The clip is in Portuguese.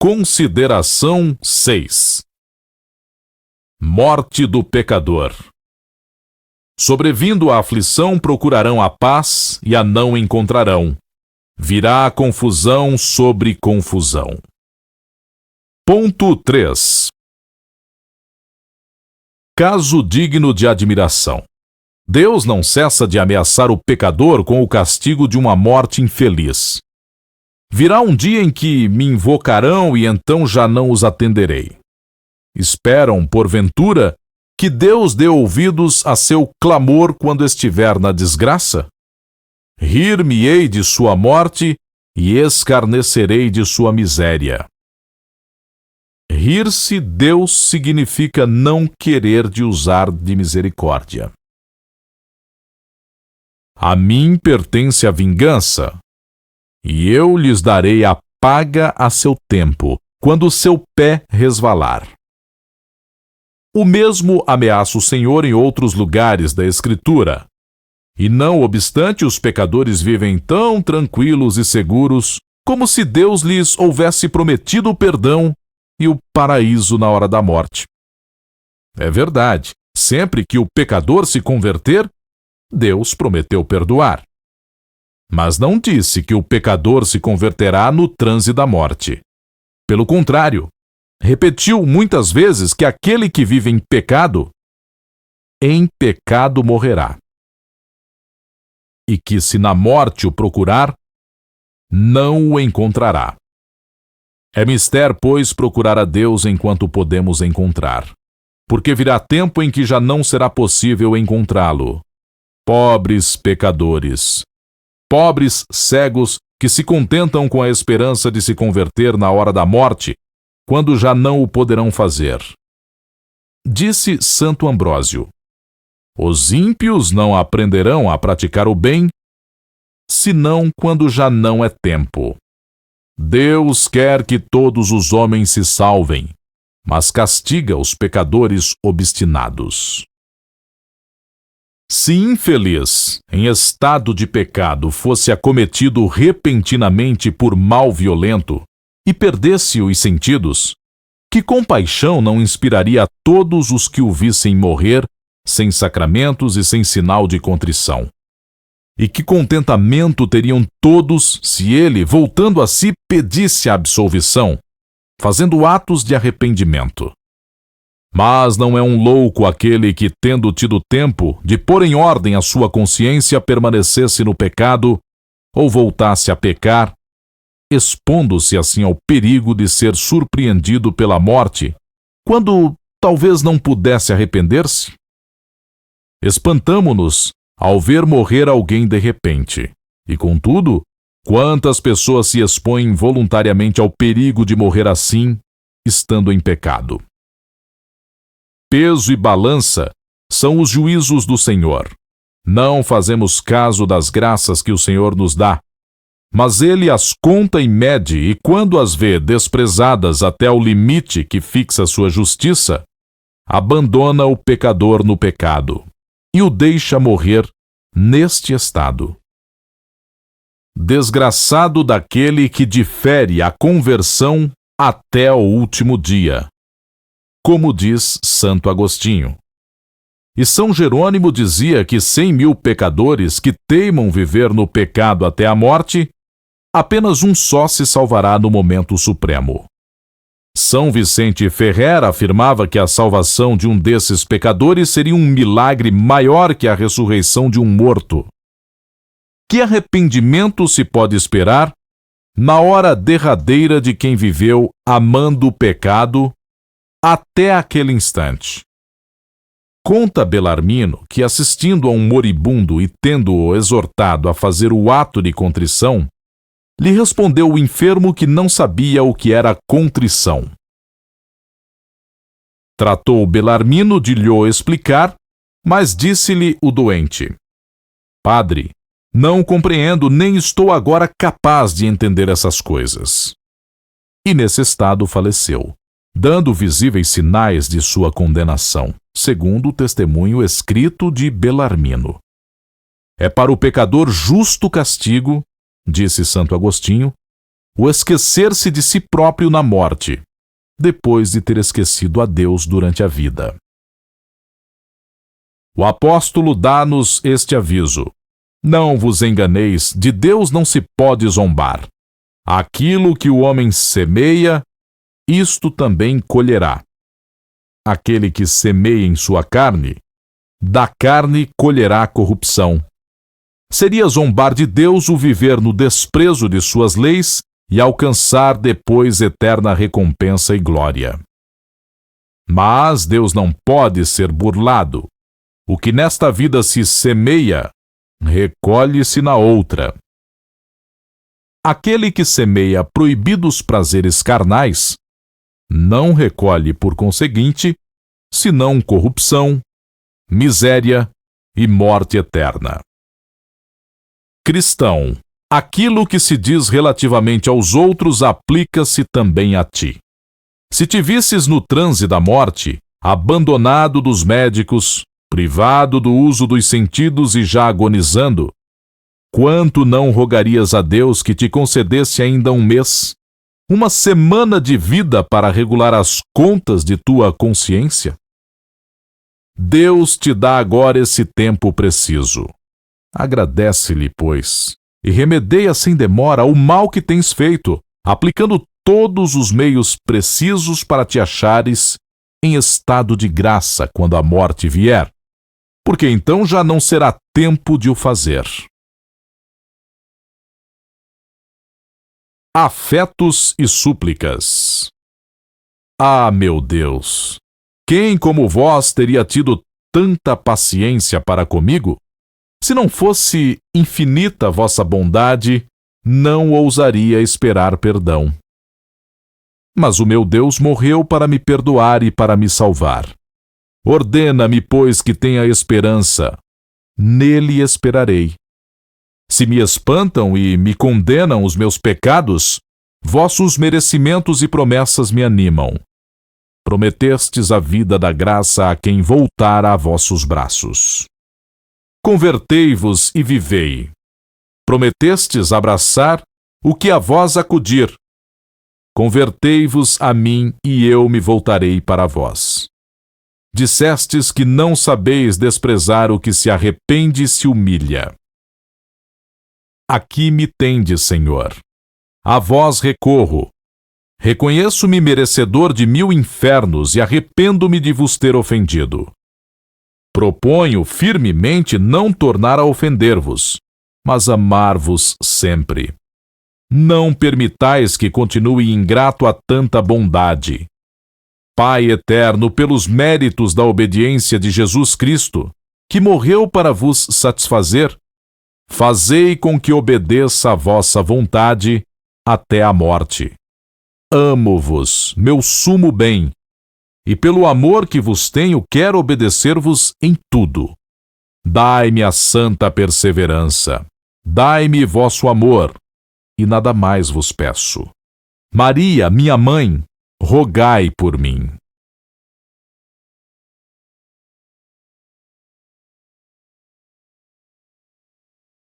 Consideração 6. Morte do pecador. Sobrevindo a aflição, procurarão a paz e a não encontrarão. Virá confusão sobre confusão. Ponto 3. Caso digno de admiração. Deus não cessa de ameaçar o pecador com o castigo de uma morte infeliz. Virá um dia em que me invocarão e então já não os atenderei. Esperam, porventura, que Deus dê ouvidos a seu clamor quando estiver na desgraça? Rir-me-ei de sua morte e escarnecerei de sua miséria. Rir-se Deus significa não querer de usar de misericórdia. A mim pertence a vingança, e eu lhes darei a paga a seu tempo, quando o seu pé resvalar. O mesmo ameaça o Senhor em outros lugares da Escritura. E não obstante, os pecadores vivem tão tranquilos e seguros, como se Deus lhes houvesse prometido o perdão e o paraíso na hora da morte. É verdade, sempre que o pecador se converter, Deus prometeu perdoar. Mas não disse que o pecador se converterá no transe da morte. Pelo contrário, repetiu muitas vezes que aquele que vive em pecado morrerá. E que se na morte o procurar, não o encontrará. É mister, pois, procurar a Deus enquanto podemos encontrar, porque virá tempo em que já não será possível encontrá-lo. Pobres pecadores, pobres cegos que se contentam com a esperança de se converter na hora da morte, quando já não o poderão fazer. Disse Santo Ambrósio: os ímpios não aprenderão a praticar o bem, senão quando já não é tempo. Deus quer que todos os homens se salvem, mas castiga os pecadores obstinados. Se infeliz, em estado de pecado, fosse acometido repentinamente por mal violento e perdesse os sentidos, que compaixão não inspiraria a todos os que o vissem morrer sem sacramentos e sem sinal de contrição? E que contentamento teriam todos se ele, voltando a si, pedisse a absolvição, fazendo atos de arrependimento? Mas não é um louco aquele que, tendo tido tempo de pôr em ordem a sua consciência, permanecesse no pecado ou voltasse a pecar, expondo-se assim ao perigo de ser surpreendido pela morte, quando talvez não pudesse arrepender-se? Espantamo-nos ao ver morrer alguém de repente, e contudo, quantas pessoas se expõem voluntariamente ao perigo de morrer assim, estando em pecado? Peso e balança são os juízos do Senhor. Não fazemos caso das graças que o Senhor nos dá, mas ele as conta e mede, e quando as vê desprezadas até o limite que fixa sua justiça, abandona o pecador no pecado e o deixa morrer neste estado. Desgraçado daquele que difere a conversão até o último dia, como diz Santo Agostinho. E São Jerônimo dizia que 100.000 pecadores que teimam viver no pecado até a morte, apenas um só se salvará no momento supremo. São Vicente Ferrer afirmava que a salvação de um desses pecadores seria um milagre maior que a ressurreição de um morto. Que arrependimento se pode esperar na hora derradeira de quem viveu amando o pecado até aquele instante? Conta Belarmino que, assistindo a um moribundo e tendo-o exortado a fazer o ato de contrição, lhe respondeu o enfermo que não sabia o que era contrição. Tratou Belarmino de lhe explicar, mas disse-lhe o doente: Padre, não compreendo nem estou agora capaz de entender essas coisas. E nesse estado faleceu, dando visíveis sinais de sua condenação, segundo o testemunho escrito de Belarmino. É para o pecador justo castigo, disse Santo Agostinho, o esquecer-se de si próprio na morte, depois de ter esquecido a Deus durante a vida. O apóstolo dá-nos este aviso: não vos enganeis, de Deus não se pode zombar. Aquilo que o homem semeia, isto também colherá. Aquele que semeia em sua carne, da carne colherá corrupção. Seria zombar de Deus o viver no desprezo de suas leis e alcançar depois eterna recompensa e glória. Mas Deus não pode ser burlado. O que nesta vida se semeia, recolhe-se na outra. Aquele que semeia proibidos prazeres carnais, não recolhe, por conseguinte, senão corrupção, miséria e morte eterna. Cristão, aquilo que se diz relativamente aos outros aplica-se também a ti. Se te visses no transe da morte, abandonado dos médicos, privado do uso dos sentidos e já agonizando, quanto não rogarias a Deus que te concedesse ainda um mês, uma semana de vida para regular as contas de tua consciência? Deus te dá agora esse tempo preciso. Agradece-lhe, pois, e remedeia sem demora o mal que tens feito, aplicando todos os meios precisos para te achares em estado de graça quando a morte vier, porque então já não será tempo de o fazer. Afetos e súplicas. Ah, meu Deus! Quem como vós teria tido tanta paciência para comigo? Se não fosse infinita vossa bondade, não ousaria esperar perdão. Mas o meu Deus morreu para me perdoar e para me salvar. Ordena-me, pois, que tenha esperança. Nele esperarei. Se me espantam e me condenam os meus pecados, vossos merecimentos e promessas me animam. Prometestes a vida da graça a quem voltar a vossos braços. Convertei-vos e vivei. Prometestes abraçar o que a vós acudir. Convertei-vos a mim e eu me voltarei para vós. Dissestes que não sabeis desprezar o que se arrepende e se humilha. Aqui me tendes, Senhor. A vós recorro. Reconheço-me merecedor de 1000 infernos e arrependo-me de vos ter ofendido. Proponho firmemente não tornar a ofender-vos, mas amar-vos sempre. Não permitais que continue ingrato a tanta bondade. Pai eterno, pelos méritos da obediência de Jesus Cristo, que morreu para vos satisfazer, fazei com que obedeça a vossa vontade até a morte. Amo-vos, meu sumo bem, e pelo amor que vos tenho quero obedecer-vos em tudo. Dai-me a santa perseverança, dai-me vosso amor, e nada mais vos peço. Maria, minha mãe, rogai por mim.